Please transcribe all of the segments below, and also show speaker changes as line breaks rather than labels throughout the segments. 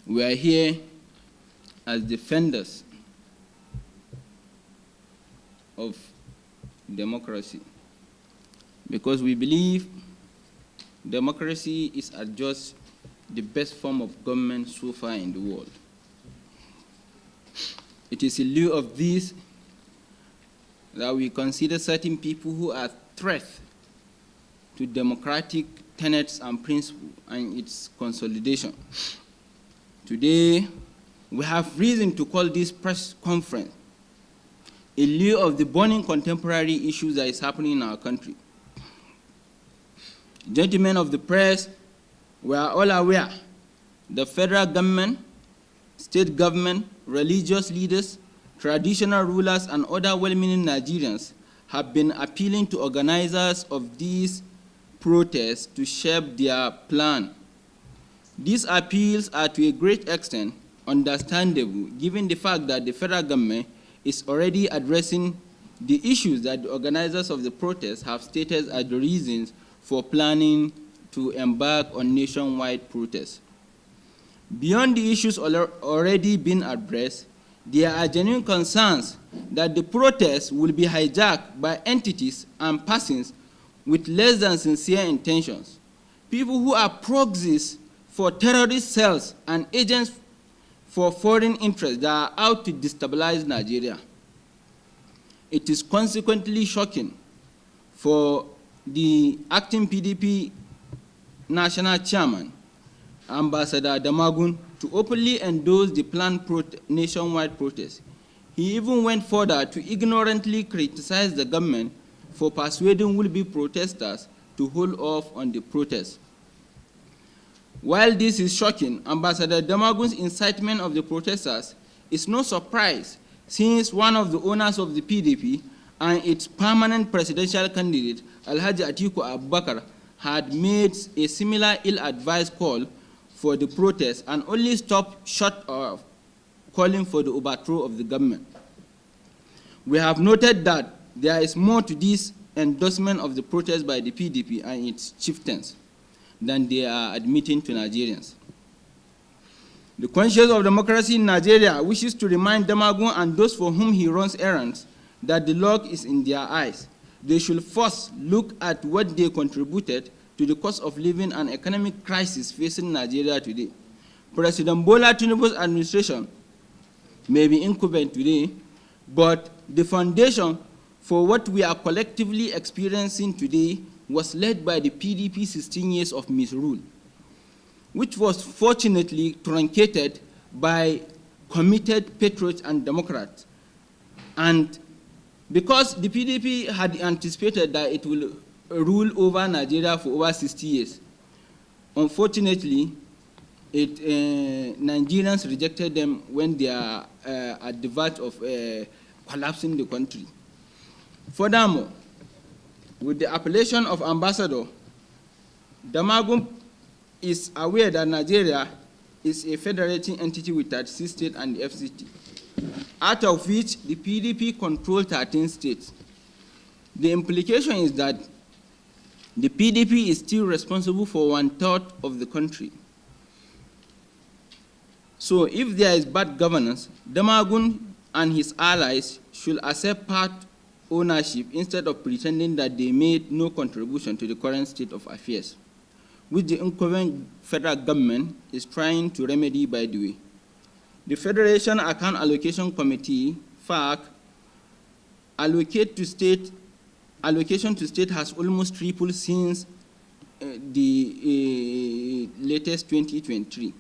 We are here as defenders of democracy because we believe democracy is just the best form of government so far in the world. It is in lieu of this that we consider certain people who are threats to democratic tenets and principles and its consolidation. Today, we have reason to call this press conference in lieu of the burning contemporary issues that is happening in our country. Gentlemen of the press, we are all aware the federal government, state government, religious leaders, traditional rulers, and other well-meaning Nigerians have been appealing to organizers of these protests to shape their plan. These appeals are to a great extent understandable, given the fact that the federal government is already addressing the issues that the organizers of the protests have stated as the reasons for planning to embark on nationwide protests. Beyond the issues already being addressed, there are genuine concerns that the protests will be hijacked by entities and persons with less than sincere intentions, people who are proxies for terrorist cells and agents for foreign interests that are out to destabilize Nigeria. It is consequently shocking for the acting PDP national chairman, Ambassador Damagun, to openly endorse the planned nationwide protest. He even went further to ignorantly criticize the government for persuading will-be protesters to hold off on the protest. While this is shocking, Ambassador Damagun's incitement of the protesters is no surprise, since one of the owners of the PDP and its permanent presidential candidate, Alhaji Atiku Abubakar, had made a similar ill-advised call for the protest and only stopped short of calling for the overthrow of the government. We have noted that there is more to this endorsement of the protest by the PDP and its chieftains than they are admitting to Nigerians. The conscience of democracy in Nigeria wishes to remind Damagun and those for whom he runs errands that the log is in their eyes. They should first look at what they contributed to the cost of living and economic crisis facing Nigeria today. President Bola Tinubu's administration may be incumbent today, but the foundation for what we are collectively experiencing today was led by the PDP 16 years of misrule, which was fortunately truncated by committed patriots and Democrats. And because the PDP had anticipated that it will rule over Nigeria for over 60 years, unfortunately, Nigerians rejected them when they are at the verge of collapsing the country. Furthermore, with the appellation of ambassador, Damagun is aware that Nigeria is a federating entity with 36 states and the FCT, out of which the PDP controls 13 states. The implication is that the PDP is still responsible for 1/3 of the country. So if there is bad governance, Damagun and his allies should accept part ownership instead of pretending that they made no contribution to the current state of affairs, which the incumbent federal government is trying to remedy, by the way. The Federation Account Allocation Committee, FAC, allocation to state has almost tripled since the latest 2023.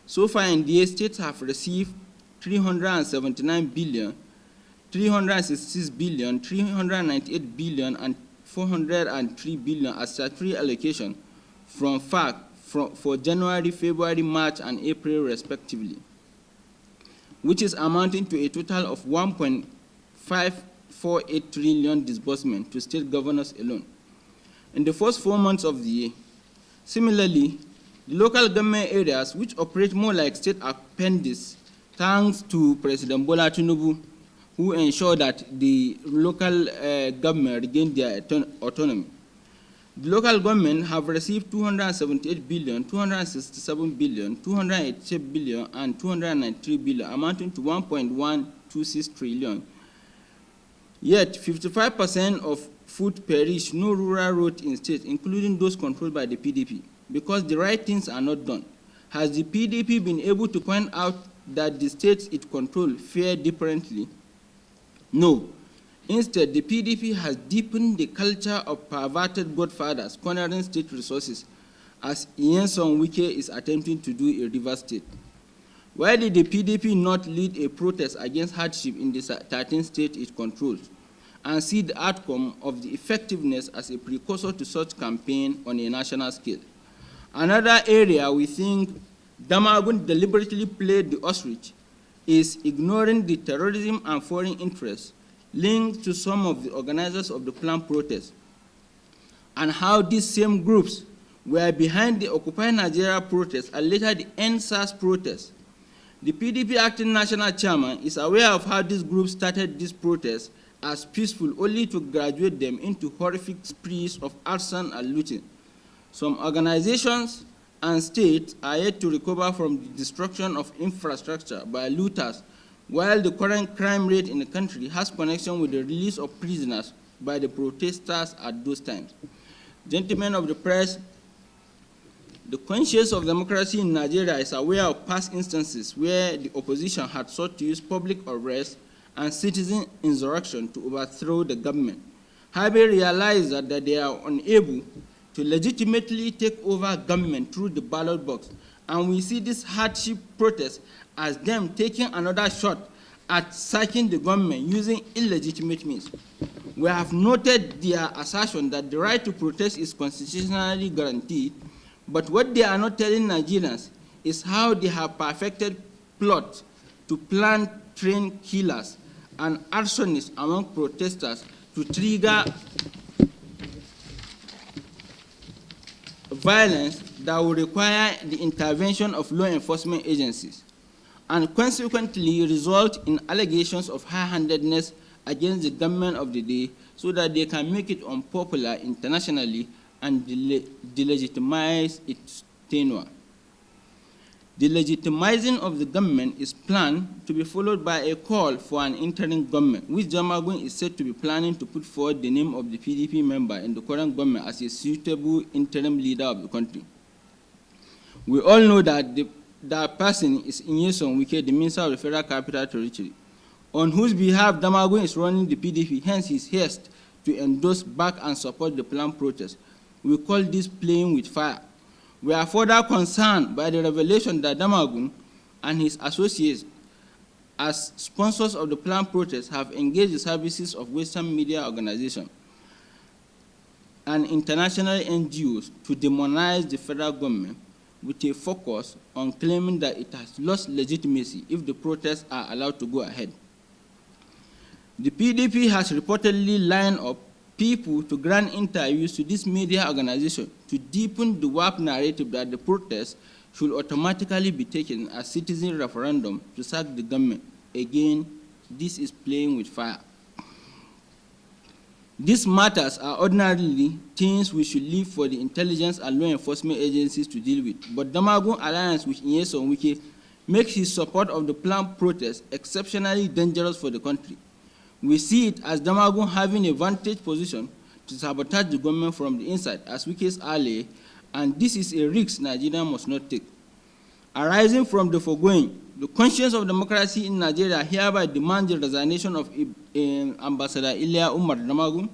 So far in the year, states have received 379 billion, 366 billion, 398 billion, and 403 billion as statutory allocation from FAC for January, February, March, and April, respectively, which is amounting to a total of 1.548 trillion disbursement to state governors alone in the first 4 months of the year. Similarly, the local government areas, which operate more like state appendices, thanks to President Bola Tinubu, who ensure that the local government regain their autonomy, The local government have received 278 billion, 267 billion, 288 billion, and 293 billion, amounting to 1.126 trillion. Yet, 55% of food perish no rural road in states, including those controlled by the PDP, because the right things are not done. Has the PDP been able to point out that the states it controls fare differently? No. Instead, the PDP has deepened the culture of perverted godfathers cornering state resources, as Nyesom Wike is attempting to do in Rivers State. Why did the PDP not lead a protest against hardship in the 13 states it controls and see the outcome of the effectiveness as a precursor to such campaign on a national scale? Another area we think Damagum deliberately played the ostrich is ignoring the terrorism and foreign interests linked to some of the organizers of the planned protest, and how these same groups were behind the Occupy Nigeria protest and later the EndSARS protest. The PDP acting national chairman is aware of how these groups started this protest as peaceful, only to graduate them into horrific sprees of arson and looting. Some organizations and states are yet to recover from the destruction of infrastructure by looters, while the current crime rate in the country has connection with the release of prisoners by the protesters at those times. Gentlemen of the press, the conscience of democracy in Nigeria is aware of past instances where the opposition had sought to use public arrest and citizen insurrection to overthrow the government, having realized that they are unable to legitimately take over government through the ballot box. And we see this hardship protest as them taking another shot at sacking the government using illegitimate means. We have noted their assertion that the right to protest is constitutionally guaranteed, but what they are not telling Nigerians is how they have perfected plots to plan, train killers and arsonists among protesters to trigger violence that will require the intervention of law enforcement agencies, and consequently result in allegations of high-handedness against the government of the day so that they can make it unpopular internationally and delegitimize its tenure. The legitimizing of the government is planned to be followed by a call for an interim government, which Damagum is said to be planning to put forward the name of the PDP member in the current government as a suitable interim leader of the country. We all know that that person is Nyesom Wike, the Minister of the Federal Capital Territory, on whose behalf Damagum is running the PDP, hence his haste to endorse, back, and support the planned protest. We call this playing with fire. We are further concerned by the revelation that Damagum and his associates, as sponsors of the planned protest, have engaged the services of Western media organizations and international NGOs to demonize the federal government with a focus on claiming that it has lost legitimacy if the protests are allowed to go ahead. The PDP has reportedly lined up people to grant interviews to this media organization to deepen the warped narrative that the protests should automatically be taken as citizen referendum to sack the government. Again, this is playing with fire. These matters are ordinarily things we should leave for the intelligence and law enforcement agencies to deal with, but Damagum alliance with Nyesom Wike makes his support of the planned protest exceptionally dangerous for the country. We see it as Damagum having a vantage position to sabotage the government from the inside as Wike's ally, and this is a risk Nigeria must not take. Arising from the foregoing, the conscience of democracy in Nigeria hereby demands the resignation of Ambassador Ilia Umar Damagum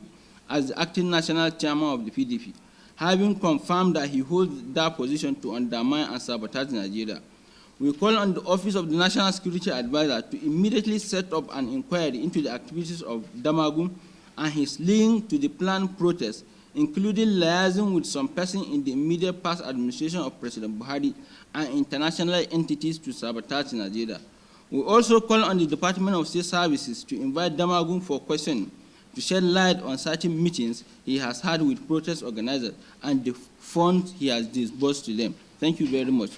as the acting national chairman of the PDP, having confirmed that he holds that position to undermine and sabotage Nigeria. We call on the Office of the National Security Advisor to immediately set up an inquiry into the activities of Damagum and his link to the planned protest, including liaising with some person in the immediate past administration of President Buhari and international entities to sabotage Nigeria. We also call on the Department of State Services to invite Damagum for questioning, to shed light on certain meetings he has had with protest organizers and the funds he has disbursed to them. Thank you very much.